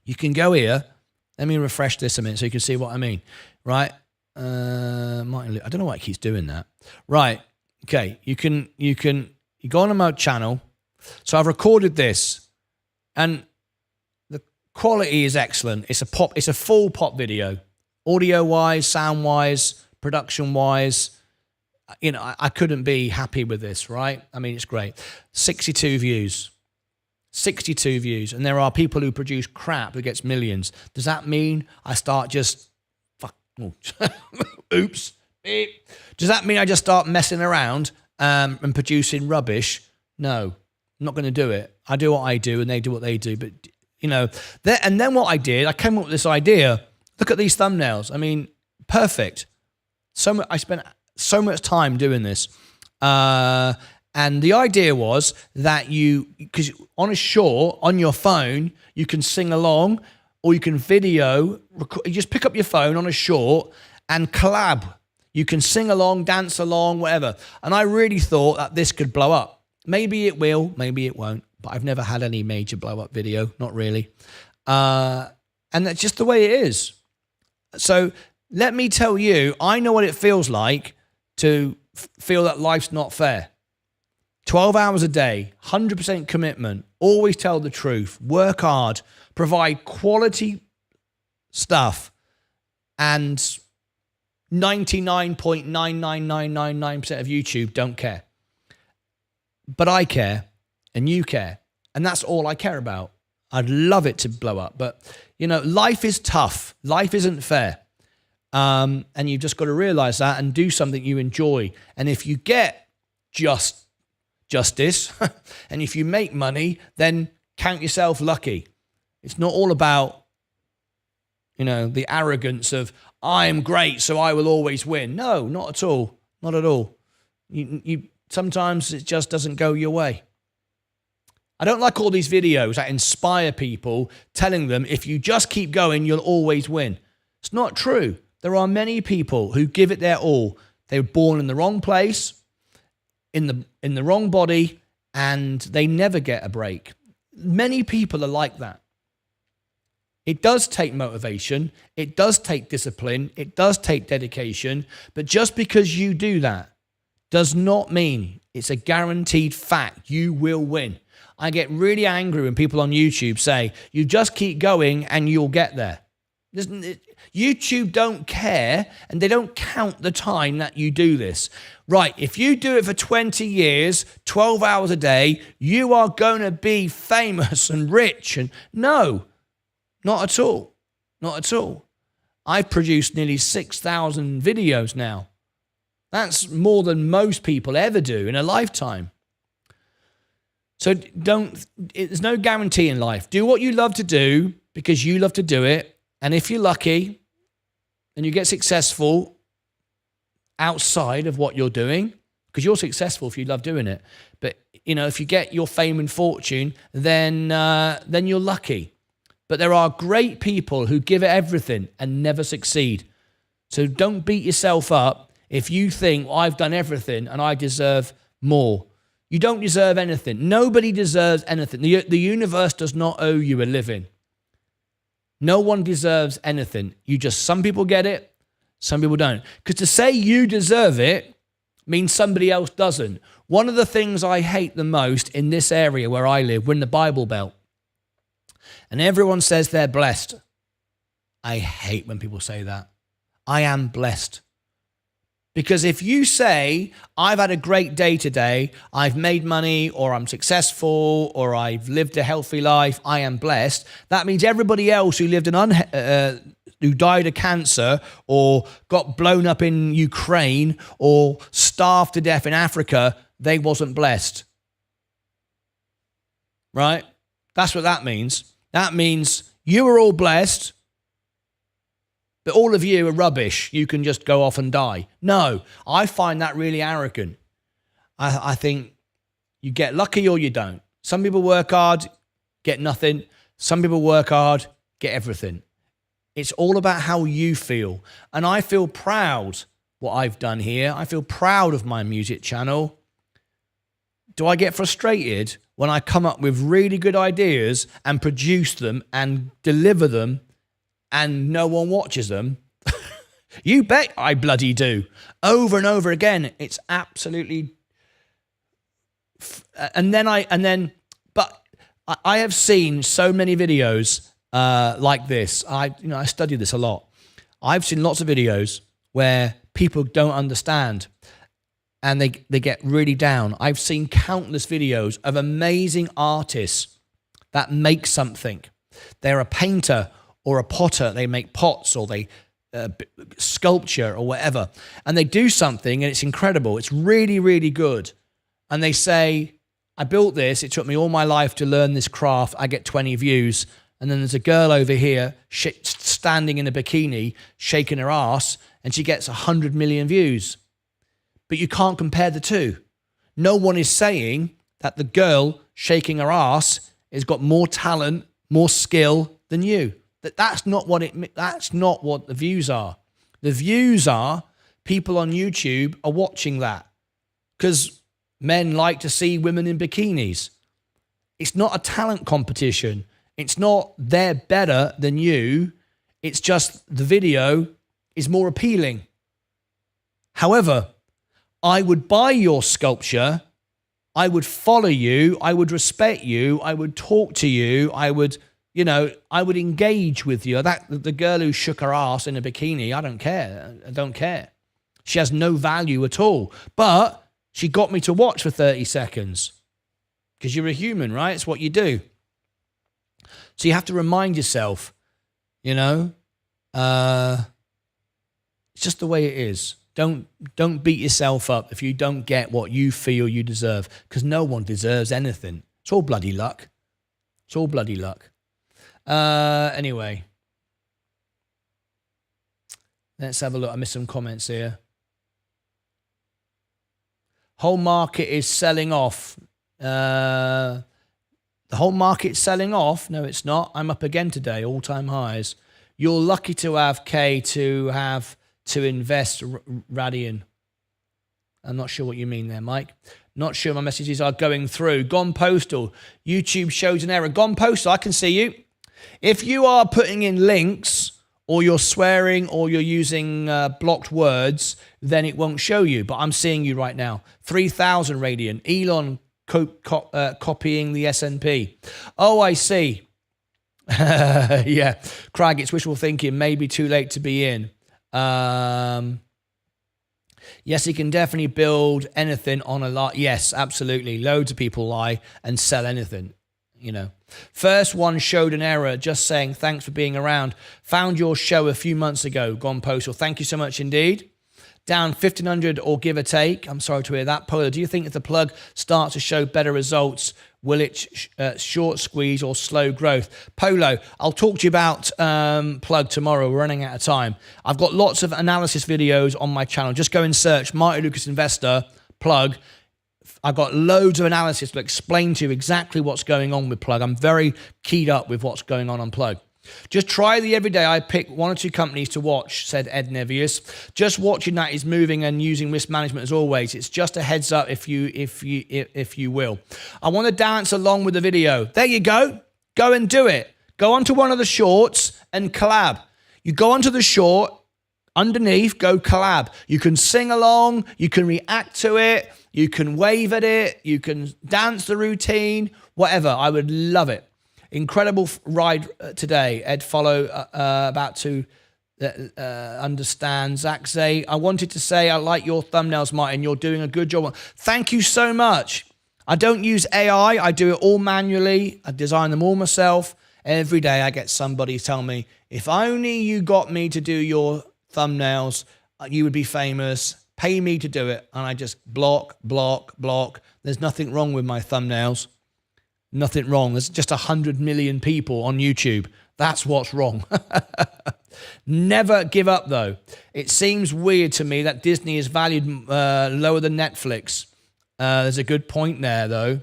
You can go here. Let me refresh this a minute so you can see what I mean, right? I don't know why it keeps doing that. Right. Okay. You go on my channel. So I've recorded this, and the quality is excellent. It's a full pop video, audio wise, sound wise, production wise. You know, I couldn't be happy with this, right? I mean, it's great. 62 views. 62 views. And there are people who produce crap who gets millions. Does that mean I start just oops. Beep. Does that mean I just start messing around and producing rubbish? No, I'm not going to do it. I do what I do and they do what they do. But, you know, and then what I did, I came up with this idea. Look at these thumbnails. I mean, perfect. I spent so much time doing this. And the idea was that because on a short, on your phone, you can sing along or you can video. You just pick up your phone on a short and collab. You can sing along, dance along, whatever. And I really thought that this could blow up. Maybe it will, maybe it won't. But I've never had any major blow up video, not really. And that's just the way it is. So let me tell you, I know what it feels like to feel that life's not fair. 12 hours a day, 100% commitment, always tell the truth, work hard, provide quality stuff, and 99.99999% of YouTube don't care. But I care, and you care, and that's all I care about. I'd love it to blow up, but, you know, life is tough. Life isn't fair. And you've just got to realize that and do something you enjoy. And if you get justice, and if you make money, then count yourself lucky. It's not all about, you know, the arrogance of, I am great, so I will always win. No, not at all. Not at all. You sometimes it just doesn't go your way. I don't like all these videos that inspire people, telling them if you just keep going, you'll always win. It's not true. There are many people who give it their all. They were born in the wrong place, in the wrong body, and they never get a break. Many people are like that. It does take motivation. It does take discipline. It does take dedication. But just because you do that does not mean it's a guaranteed fact you will win. I get really angry when people on YouTube say, you just keep going and you'll get there. YouTube don't care, and they don't count the time that you do this. Right, if you do it for 20 years, 12 hours a day, you are going to be famous and rich. And no, not at all. Not at all. I've produced nearly 6,000 videos now. That's more than most people ever do in a lifetime. So there's no guarantee in life. Do what you love to do because you love to do it. And if you're lucky and you get successful outside of what you're doing, because you're successful if you love doing it. But, you know, if you get your fame and fortune, then you're lucky. But there are great people who give it everything and never succeed. So don't beat yourself up if you think, well, I've done everything and I deserve more. You don't deserve anything. Nobody deserves anything. The universe does not owe you a living. No one deserves anything. Some people get it, some people don't. Because to say you deserve it means somebody else doesn't. One of the things I hate the most in this area where I live, we're in the Bible Belt, and everyone says they're blessed. I hate when people say that. I am blessed. Because if you say, I've had a great day today, I've made money, or I'm successful, or I've lived a healthy life, I am blessed, that means everybody else who lived who died of cancer, or got blown up in Ukraine, or starved to death in Africa, they wasn't blessed. Right? That's what that means. That means you are all blessed, but all of you are rubbish. You can just go off and die. No, I find that really arrogant. I think you get lucky or you don't. Some people work hard, get nothing. Some people work hard, get everything. It's all about how you feel. And I feel proud what I've done here. I feel proud of my music channel. Do I get frustrated when I come up with really good ideas and produce them and deliver them and no one watches them? You bet I bloody do. Over and over again. It's absolutely... But I have seen so many videos like this. I study this a lot. I've seen lots of videos where people don't understand and they get really down. I've seen countless videos of amazing artists that make something. They're a painter or a potter. They make pots, or they sculpture or whatever. And they do something and it's incredible. It's really, really good. And they say, I built this. It took me all my life to learn this craft. I get 20 views. And then there's a girl over here standing in a bikini, shaking her ass, and she gets 100 million views. But you can't compare the two. No one is saying that the girl shaking her ass has got more talent, more skill than you. That's not what the views are. The views are people on YouTube are watching that because men like to see women in bikinis. It's not a talent competition. It's not they're better than you. It's just the video is more appealing. However, I would buy your sculpture. I would follow you. I would respect you. I would talk to you. I would engage with you. The girl who shook her ass in a bikini, I don't care. I don't care. She has no value at all. But she got me to watch for 30 seconds because you're a human, right? It's what you do. So you have to remind yourself, it's just the way it is. Don't beat yourself up if you don't get what you feel you deserve, because no one deserves anything. It's all bloody luck. It's all bloody luck. Anyway, let's have a look. I missed some comments here. Whole market is selling off. The whole market's selling off? No, it's not. I'm up again today, all-time highs. You're lucky to have K to invest Radian. I'm not sure what you mean there, Mike. Not sure my messages are going through. Gone postal. YouTube shows an error. Gone postal. I can see you. If you are putting in links or you're swearing or you're using blocked words, then it won't show you. But I'm seeing you right now. 3,000 Radian. Elon copying the S&P. Oh, I see. Yeah, Craig, it's wishful thinking. Maybe too late to be in. Yes, he can definitely build anything on a lot. Yes, absolutely. Loads of people lie and sell anything. You know, first one showed an error, just saying thanks for being around. Found your show a few months ago. Gone postal. Thank you so much indeed. Down 1,500 or give or take. I'm sorry to hear that. Polo, do you think if the plug starts to show better results, will it short squeeze or slow growth? Polo, I'll talk to you about plug tomorrow. We're running out of time. I've got lots of analysis videos on my channel. Just go and search Martyn Lucas Investor plug. I've got loads of analysis to explain to you exactly what's going on with plug. I'm very keyed up with what's going on plug. Just try the everyday. I pick 1 or 2 companies to watch, said Ed Nevius. Just watching that is moving and using risk management as always. It's just a heads up if you will. I want to dance along with the video. There you go. Go and do it. Go onto one of the shorts and collab. You go onto the short, underneath, go collab. You can sing along, you can react to it, you can wave at it, you can dance the routine, whatever. I would love it. Incredible ride today. Ed Follow about to understand. Zach Zay, I wanted to say I like your thumbnails, Martyn. You're doing a good job. Thank you so much. I don't use AI. I do it all manually. I design them all myself. Every day I get somebody tell me, if only you got me to do your thumbnails, you would be famous. Pay me to do it. And I just block. There's nothing wrong with my thumbnails. Nothing wrong. There's just 100 million people on YouTube. That's what's wrong. Never give up, though. It seems weird to me that Disney is valued lower than Netflix. There's a good point there, though.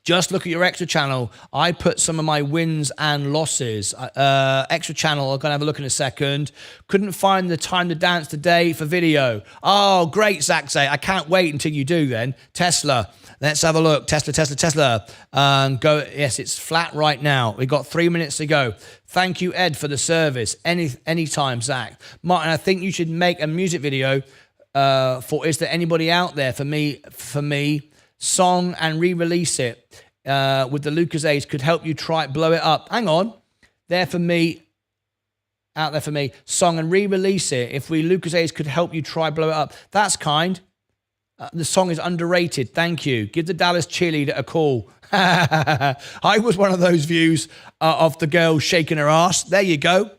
Just look at your extra channel. I put some of my wins and losses. Extra channel, I'm going to have a look in a second. Couldn't find the time to dance today for video. Oh, great, Zach Zay. I can't wait until you do then. Tesla. Let's have a look. Tesla. Go. Yes, it's flat right now. We've got 3 minutes to go. Thank you, Ed, for the service. Anytime, Zach. Martyn, I think you should make a music video for Is There Anybody Out There for me, song and re-release it with the Lucas A's could help you blow it up. Hang on. Out there for me, song and re-release it. If Lucas A's could help you blow it up. That's kind. The song is underrated. Thank you. Give the Dallas cheerleader a call. I was one of those views of the girl shaking her ass. There you go.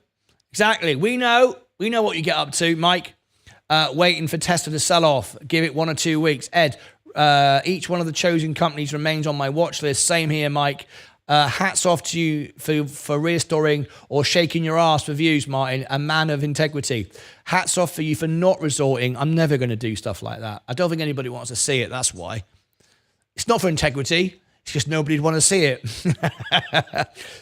Exactly. We know what you get up to, Mike. Waiting for Tesla to sell off. Give it 1 or 2 weeks. Ed, each one of the chosen companies remains on my watch list. Same here, Mike. Hats off to you for restoring or shaking your ass for views, Martyn, a man of integrity. Hats off for you for not resorting. I'm never going to do stuff like that. I don't think anybody wants to see it. That's why. It's not for integrity. It's just nobody'd want to see it.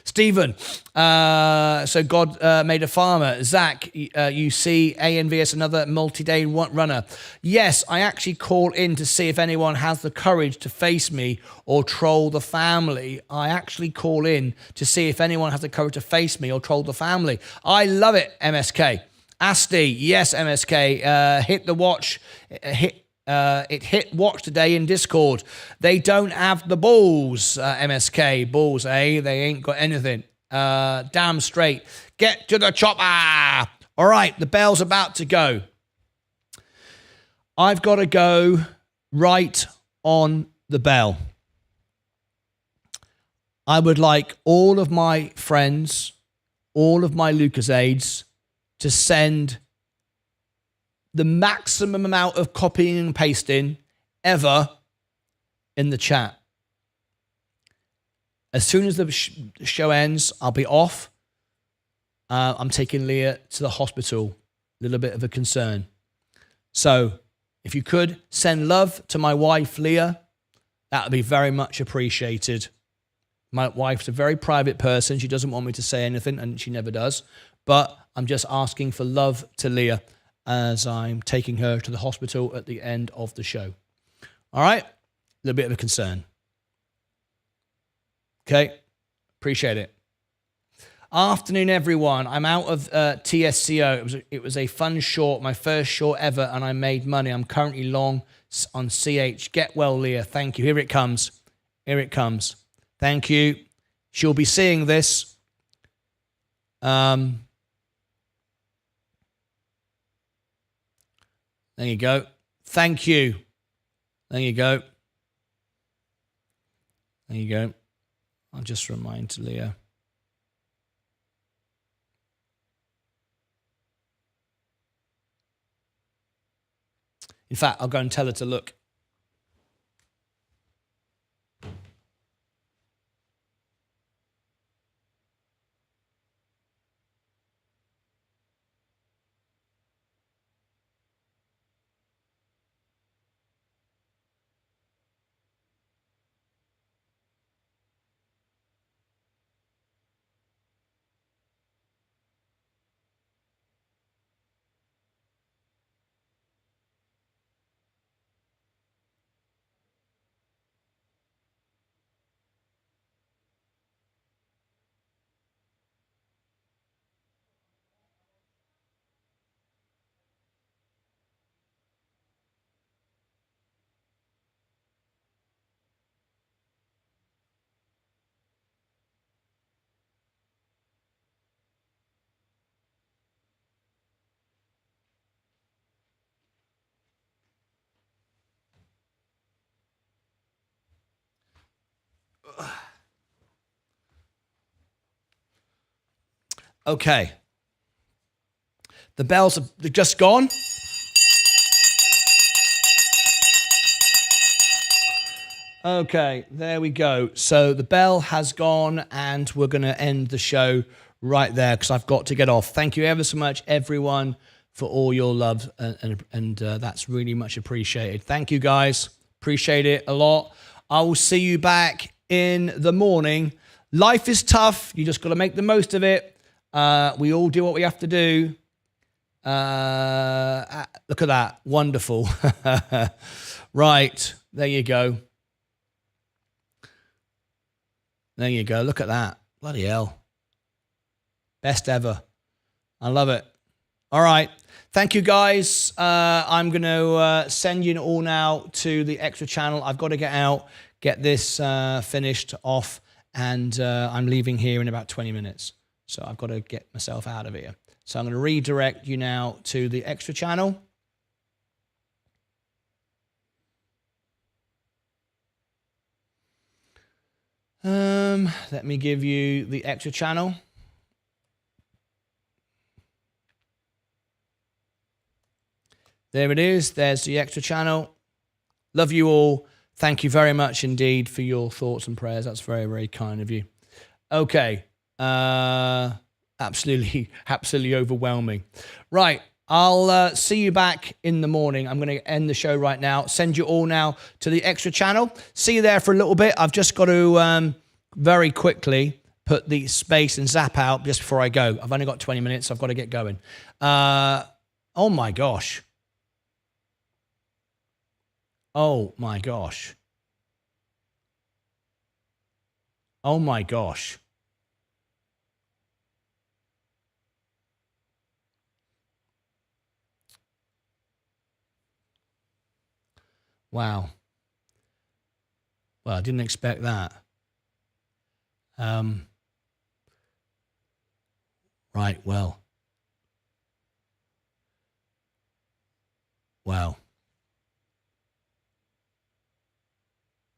Stephen, so God made a farmer. Zach, you see ANVS, another multi-day runner. Yes, I actually call in to see if anyone has the courage to face me or troll the family. I actually call in to see if anyone has the courage to face me or troll the family. I love it, MSK. Asti, yes, MSK. Hit the watch. It hit watch today in Discord. They don't have the balls, MSK. Balls, eh? They ain't got anything. Damn straight. Get to the chopper. All right, the bell's about to go. I've got to go right on the bell. I would like all of my friends, all of my Lucas aides to send the maximum amount of copying and pasting ever in the chat. As soon as the show ends, I'll be off. I'm taking Leah to the hospital. A little bit of a concern. So if you could send love to my wife, Leah, that would be very much appreciated. My wife's a very private person. She doesn't want me to say anything, and she never does. But I'm just asking for love to Leah as I'm taking her to the hospital at the end of the show. All right? A little bit of a concern. Okay? Appreciate it. Afternoon, everyone. I'm out of TSCO. It was a fun short, my first short ever, and I made money. I'm currently long on CH. Get well, Leah. Thank you. Here it comes. Here it comes. Thank you. She'll be seeing this. There you go. Thank you. There you go. There you go. I'll just remind Leah. In fact, I'll go and tell her to look. Okay. The bells have just gone. Okay, there we go. So the bell has gone and we're going to end the show right there because I've got to get off. Thank you ever so much, everyone, for all your love and that's really much appreciated. Thank you, guys. Appreciate it a lot. I will see you back in the morning. Life is tough. You just got to make the most of it. We all do what we have to do. Look at that. Wonderful. Right. There you go. There you go. Look at that. Bloody hell. Best ever. I love it. All right. Thank you, guys. I'm going to send you all now to the extra channel. I've got to get out, get this finished off, and I'm leaving here in about 20 minutes. So I've got to get myself out of here. So I'm going to redirect you now to the extra channel. Let me give you the extra channel. There it is. There's the extra channel. Love you all. Thank you very much indeed for your thoughts and prayers. That's very, very kind of you. Okay. Absolutely overwhelming. Right. I'll see you back in the morning. I'm going to end the show right now. Send you all now to the extra channel. See you there for a little bit. I've just got to very quickly put the space and zap out just before I go. I've only got 20 minutes, so I've got to get going. Oh my gosh. Oh my gosh. Oh my gosh. Wow. Well, I didn't expect that. Right, well. Wow.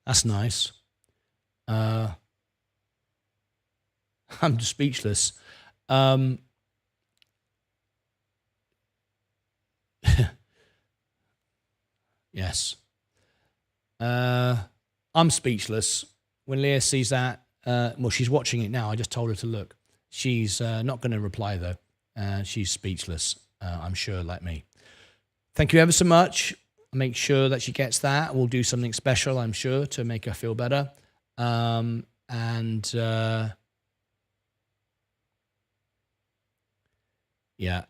That's nice. I'm just speechless. Yes. I'm speechless. When Leah sees that, well, she's watching it now. I just told her to look. She's not going to reply, though. She's speechless, I'm sure, like me. Thank you ever so much. Make sure that she gets that. We'll do something special, I'm sure, to make her feel better. Yeah.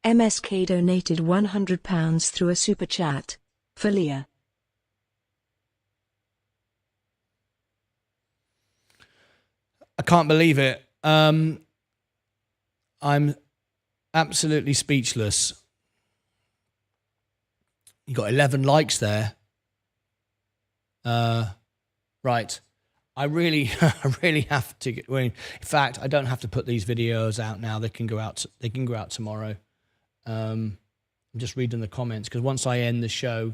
MSK donated £100 through a super chat. For Leah. I can't believe it. I'm absolutely speechless. You got 11 likes there. Right. I really have to. In fact, I don't have to put these videos out now. They can go out. They can go out tomorrow. I'm just reading the comments because once I end the show,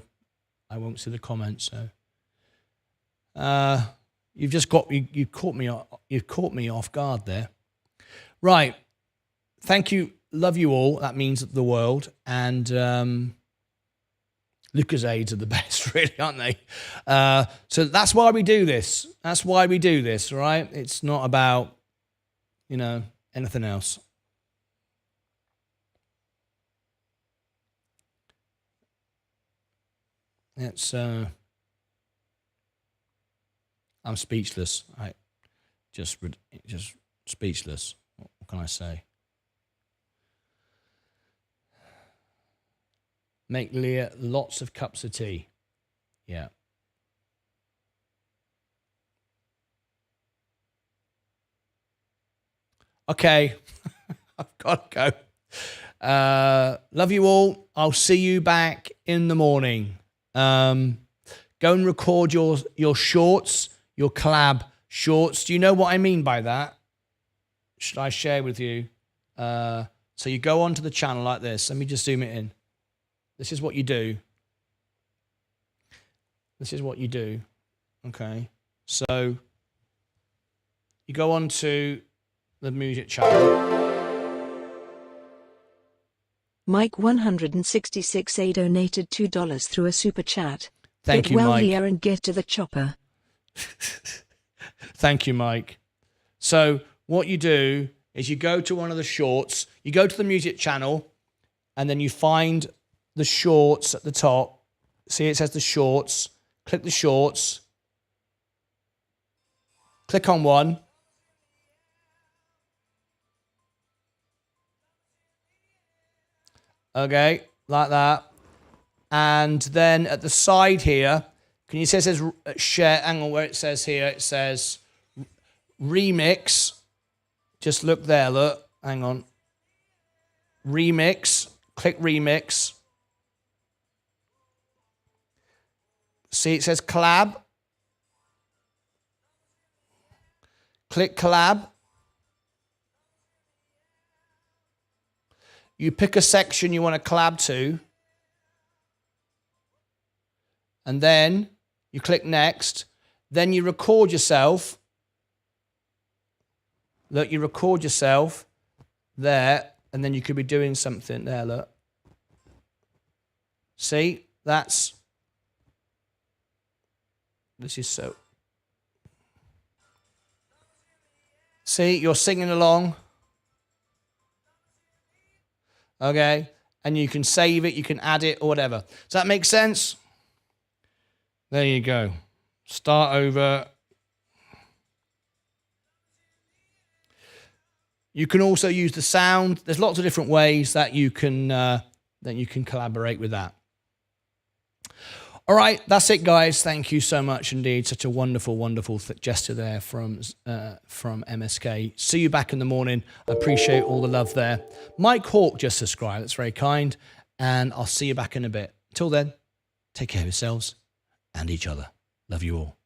I won't see the comments. So, you've just got you caught me. You've caught me off guard there. Right. Thank you. Love you all. That means the world. And Lucasades are the best, really, aren't they? So that's why we do this. That's why we do this, right? It's not about, anything else. It's I'm speechless. Just speechless. What can I say? Make Leah lots of cups of tea. Yeah. Okay. I've got to go. Love you all. I'll see you back in the morning. Go and record your shorts, your collab shorts. Do you know what I mean by that? Should I share with you? So you go onto the channel like this. Let me just zoom it in. This is what you do. This is what you do. Okay. So you go on to the music channel. Mike 166A donated $2 through a super chat. Thank you, well Mike. Here and get to the chopper. Thank you, Mike. So what you do is you go to one of the shorts, you go to the music channel, and then you find the shorts at the top. See, it says the shorts. Click the shorts. Click on one. Okay, like that. And then at the side here, can you see it says share? Hang on, where it says here, it says remix. Just look there, look. Hang on. Remix. Click remix. See, it says collab. Click collab. You pick a section you want to collab to. And then you click next. Then you record yourself. Look, you record yourself there. And then you could be doing something there, look. See, this is so. See, you're singing along. Okay, and you can save it, you can add it, or whatever. Does that make sense? There you go. Start over. You can also use the sound. There's lots of different ways that you can collaborate with that. All right, that's it, guys. Thank you so much indeed. Such a wonderful, wonderful gesture there from MSK. See you back in the morning. I appreciate all the love there. Mike Hawk just subscribed. That's very kind. And I'll see you back in a bit. Till then, take care of yourselves and each other. Love you all.